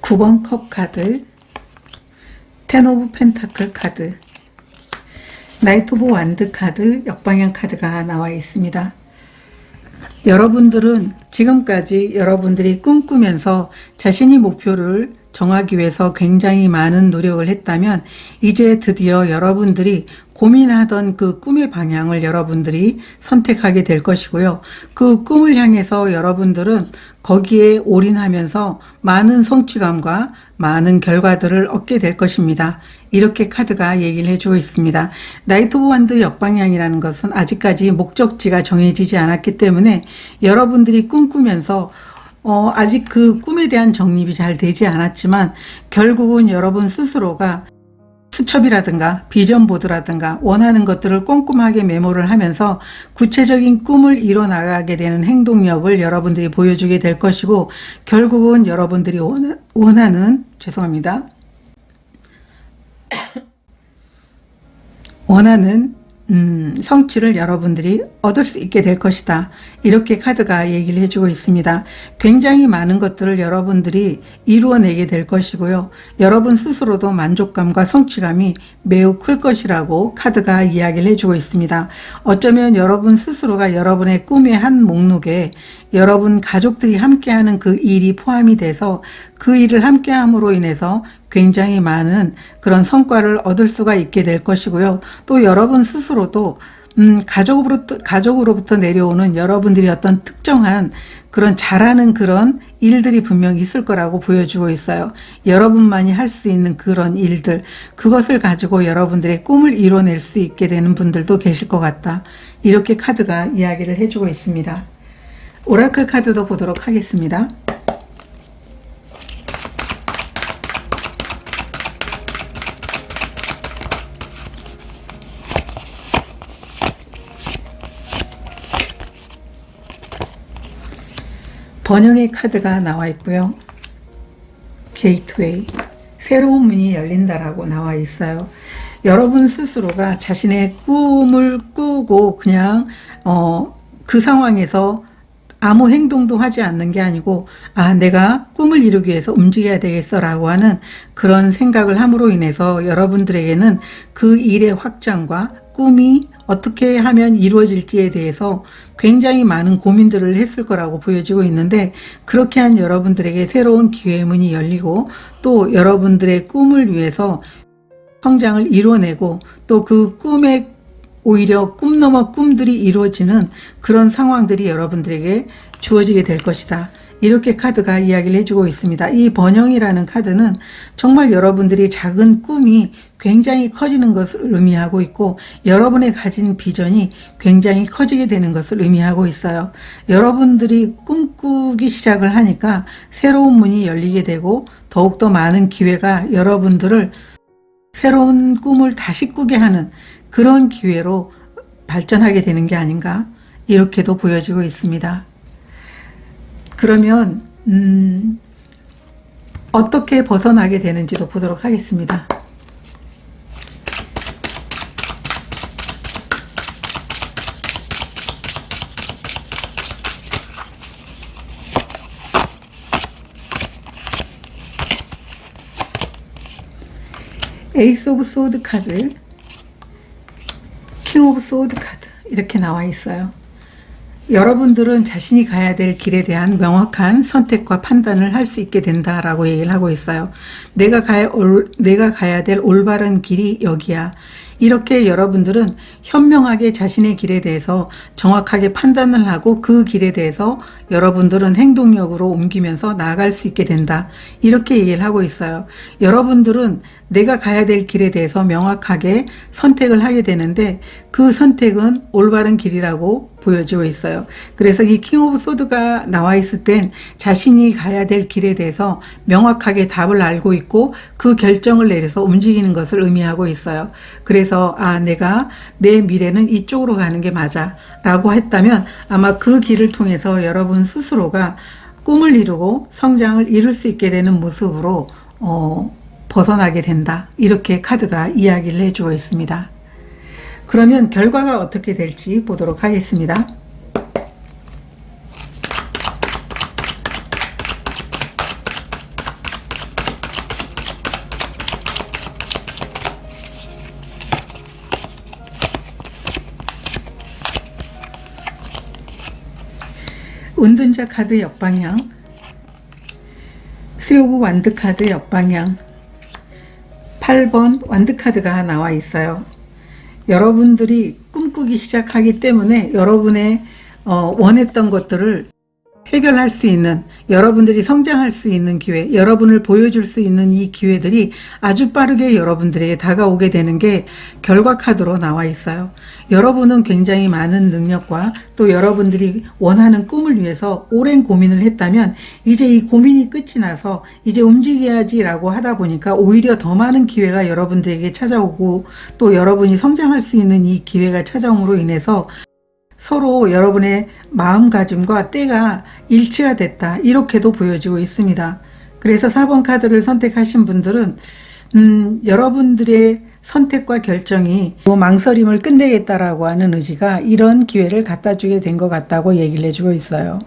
(9번) 컵 카드, 텐 오브 펜타클 카드, 나이트 오브 완드 카드, 역방향 카드가 나와 있습니다. 여러분들은 지금까지 여러분들이 꿈꾸면서 자신이 목표를 정하기 위해서 굉장히 많은 노력을 했다면, 이제 드디어 여러분들이 고민하던 그 꿈의 방향을 여러분들이 선택하게 될 것이고요. 그 꿈을 향해서 여러분들은 거기에 올인하면서 많은 성취감과 많은 결과들을 얻게 될 것입니다. 이렇게 카드가 얘기를 해주고 있습니다. 나이트 오브 완드 역방향이라는 것은 아직까지 목적지가 정해지지 않았기 때문에 여러분들이 꿈꾸면서 아직 그 꿈에 대한 정립이 잘 되지 않았지만, 결국은 여러분 스스로가 수첩이라든가 비전보드라든가 원하는 것들을 꼼꼼하게 메모를 하면서 구체적인 꿈을 이뤄나가게 되는 행동력을 여러분들이 보여주게 될 것이고, 결국은 여러분들이 원하는 성취를 여러분들이 얻을 수 있게 될 것이다. 이렇게 카드가 얘기를 해주고 있습니다. 굉장히 많은 것들을 여러분들이 이루어내게 될 것이고요. 여러분 스스로도 만족감과 성취감이 매우 클 것이라고 카드가 이야기를 해주고 있습니다. 어쩌면 여러분 스스로가 여러분의 꿈의 한 목록에 여러분 가족들이 함께하는 그 일이 포함이 돼서 그 일을 함께함으로 인해서 굉장히 많은 그런 성과를 얻을 수가 있게 될 것이고요. 또 여러분 스스로도 가족으로부터 내려오는 여러분들이 어떤 특정한 그런 잘하는 그런 일들이 분명히 있을 거라고 보여주고 있어요. 여러분만이 할 수 있는 그런 일들, 그것을 가지고 여러분들의 꿈을 이뤄낼 수 있게 되는 분들도 계실 것 같다. 이렇게 카드가 이야기를 해주고 있습니다. 오라클 카드도 보도록 하겠습니다. 번영의 카드가 나와 있고요. 게이트웨이, 새로운 문이 열린다라고 나와 있어요. 여러분 스스로가 자신의 꿈을 꾸고 그냥 그 상황에서 아무 행동도 하지 않는 게 아니고, 내가 꿈을 이루기 위해서 움직여야 되겠어 라고 하는 그런 생각을 함으로 인해서 여러분들에게는 그 일의 확장과 꿈이 어떻게 하면 이루어질지에 대해서 굉장히 많은 고민들을 했을 거라고 보여지고 있는데, 그렇게 한 여러분들에게 새로운 기회의 문이 열리고, 또 여러분들의 꿈을 위해서 성장을 이뤄내고, 또 그 꿈에 오히려 꿈 넘어 꿈들이 이루어지는 그런 상황들이 여러분들에게 주어지게 될 것이다. 이렇게 카드가 이야기를 해주고 있습니다. 이 번영이라는 카드는 정말 여러분들이 작은 꿈이 굉장히 커지는 것을 의미하고 있고, 여러분의 가진 비전이 굉장히 커지게 되는 것을 의미하고 있어요. 여러분들이 꿈꾸기 시작을 하니까 새로운 문이 열리게 되고, 더욱더 많은 기회가 여러분들을 새로운 꿈을 다시 꾸게 하는 그런 기회로 발전하게 되는 게 아닌가 이렇게도 보여지고 있습니다. 그러면 어떻게 벗어나게 되는지도 보도록 하겠습니다. 에이스 오브 소드 카드, 킹 오브 소드 카드 이렇게 나와 있어요. 여러분들은 자신이 가야 될 길에 대한 명확한 선택과 판단을 할 수 있게 된다라고 얘기를 하고 있어요. 내가 가야 될 올바른 길이 여기야. 이렇게 여러분들은 현명하게 자신의 길에 대해서 정확하게 판단을 하고 그 길에 대해서 여러분들은 행동력으로 옮기면서 나아갈 수 있게 된다. 이렇게 얘기를 하고 있어요. 여러분들은 내가 가야 될 길에 대해서 명확하게 선택을 하게 되는데 그 선택은 올바른 길이라고 보여지고 있어요. 그래서 이 킹 오브 소드가 나와 있을 땐 자신이 가야 될 길에 대해서 명확하게 답을 알고 있고 그 결정을 내려서 움직이는 것을 의미하고 있어요. 그래서 내가 내 미래는 이쪽으로 가는 게 맞아 라고 했다면 아마 그 길을 통해서 여러분 스스로가 꿈을 이루고 성장을 이룰 수 있게 되는 모습으로 벗어나게 된다. 이렇게 카드가 이야기를 해주고 있습니다. 그러면 결과가 어떻게 될지 보도록 하겠습니다. 운둔자 카드 역방향, 3 오브 완드 카드 역방향, 8번 완드 카드가 나와 있어요. 여러분들이 꿈꾸기 시작하기 때문에 여러분의 원했던 것들을 해결할 수 있는, 여러분들이 성장할 수 있는 기회, 여러분을 보여줄 수 있는 이 기회들이 아주 빠르게 여러분들에게 다가오게 되는 게 결과 카드로 나와 있어요. 여러분은 굉장히 많은 능력과 또 여러분들이 원하는 꿈을 위해서 오랜 고민을 했다면 이제 이 고민이 끝이 나서 이제 움직여야지 라고 하다 보니까 오히려 더 많은 기회가 여러분들에게 찾아오고 또 여러분이 성장할 수 있는 이 기회가 찾아옴으로 인해서 서로 여러분의 마음가짐과 때가 일치가 됐다. 이렇게도 보여지고 있습니다. 그래서 4번 카드를 선택하신 분들은 여러분들의 선택과 결정이 망설임을 끝내겠다라고 하는 의지가 이런 기회를 갖다 주게 된 것 같다고 얘기를 해주고 있어요.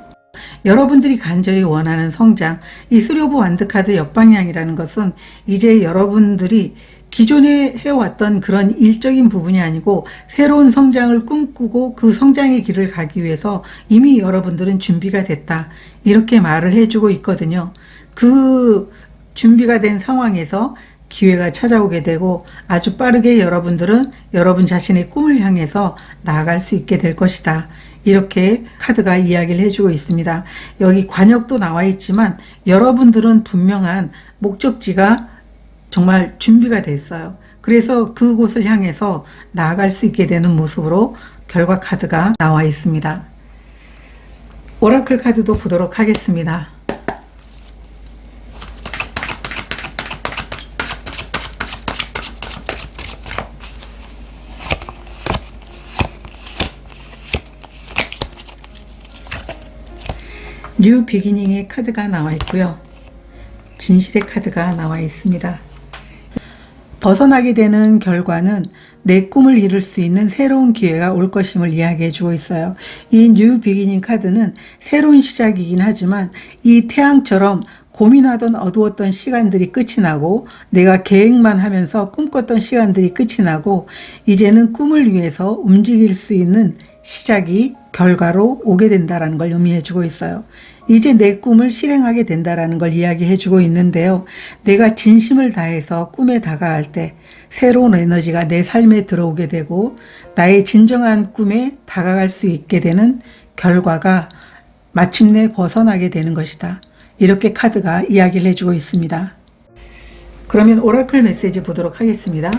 여러분들이 간절히 원하는 성장, 이 3 오브 완드 카드 역방향이라는 것은 이제 여러분들이 기존에 해왔던 그런 일적인 부분이 아니고 새로운 성장을 꿈꾸고 그 성장의 길을 가기 위해서 이미 여러분들은 준비가 됐다. 이렇게 말을 해주고 있거든요. 그 준비가 된 상황에서 기회가 찾아오게 되고 아주 빠르게 여러분들은 여러분 자신의 꿈을 향해서 나아갈 수 있게 될 것이다. 이렇게 카드가 이야기를 해주고 있습니다. 여기 관역도 나와 있지만 여러분들은 분명한 목적지가 정말 준비가 됐어요. 그래서 그곳을 향해서 나아갈 수 있게 되는 모습으로 결과 카드가 나와 있습니다. 오라클 카드도 보도록 하겠습니다. 뉴 비기닝의 카드가 나와 있고요. 진실의 카드가 나와 있습니다. 벗어나게 되는 결과는 내 꿈을 이룰 수 있는 새로운 기회가 올 것임을 이야기해 주고 있어요. 이 뉴 비기닝 카드는 새로운 시작이긴 하지만 이 태양처럼 고민하던 어두웠던 시간들이 끝이 나고 내가 계획만 하면서 꿈꿨던 시간들이 끝이 나고 이제는 꿈을 위해서 움직일 수 있는 시작이 결과로 오게 된다는 걸 의미해 주고 있어요. 이제 내 꿈을 실행하게 된다는 걸 이야기해 주고 있는데요. 내가 진심을 다해서 꿈에 다가갈 때 새로운 에너지가 내 삶에 들어오게 되고 나의 진정한 꿈에 다가갈 수 있게 되는 결과가 마침내 벗어나게 되는 것이다. 이렇게 카드가 이야기를 해주고 있습니다. 그러면 오라클 메시지 보도록 하겠습니다.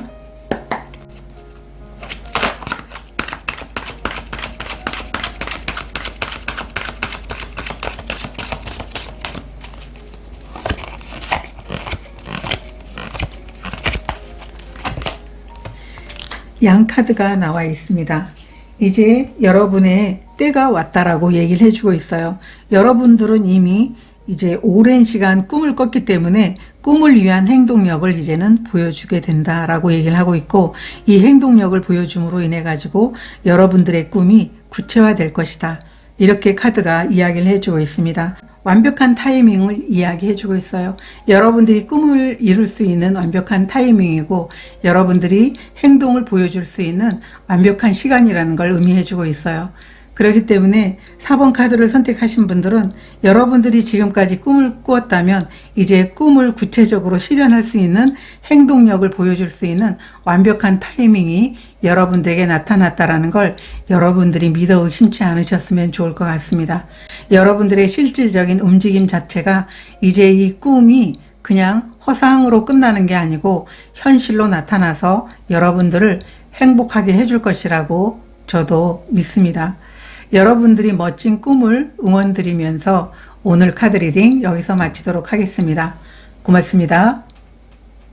양 카드가 나와 있습니다. 이제 여러분의 때가 왔다라고 얘기를 해주고 있어요. 여러분들은 이미 이제 오랜 시간 꿈을 꿨기 때문에 꿈을 위한 행동력을 이제는 보여주게 된다라고 얘기를 하고 있고, 이 행동력을 보여줌으로 인해 가지고 여러분들의 꿈이 구체화될 것이다. 이렇게 카드가 이야기를 해주고 있습니다. 완벽한 타이밍을 이야기해주고 있어요. 여러분들이 꿈을 이룰 수 있는 완벽한 타이밍이고, 여러분들이 행동을 보여줄 수 있는 완벽한 시간이라는 걸 의미해주고 있어요. 그렇기 때문에 4번 카드를 선택하신 분들은 여러분들이 지금까지 꿈을 꾸었다면 이제 꿈을 구체적으로 실현할 수 있는 행동력을 보여줄 수 있는 완벽한 타이밍이 여러분들에게 나타났다라는 걸 여러분들이 믿어 의심치 않으셨으면 좋을 것 같습니다. 여러분들의 실질적인 움직임 자체가 이제 이 꿈이 그냥 허상으로 끝나는 게 아니고 현실로 나타나서 여러분들을 행복하게 해줄 것이라고 저도 믿습니다. 여러분들이 멋진 꿈을 응원드리면서 오늘 카드 리딩 여기서 마치도록 하겠습니다. 고맙습니다.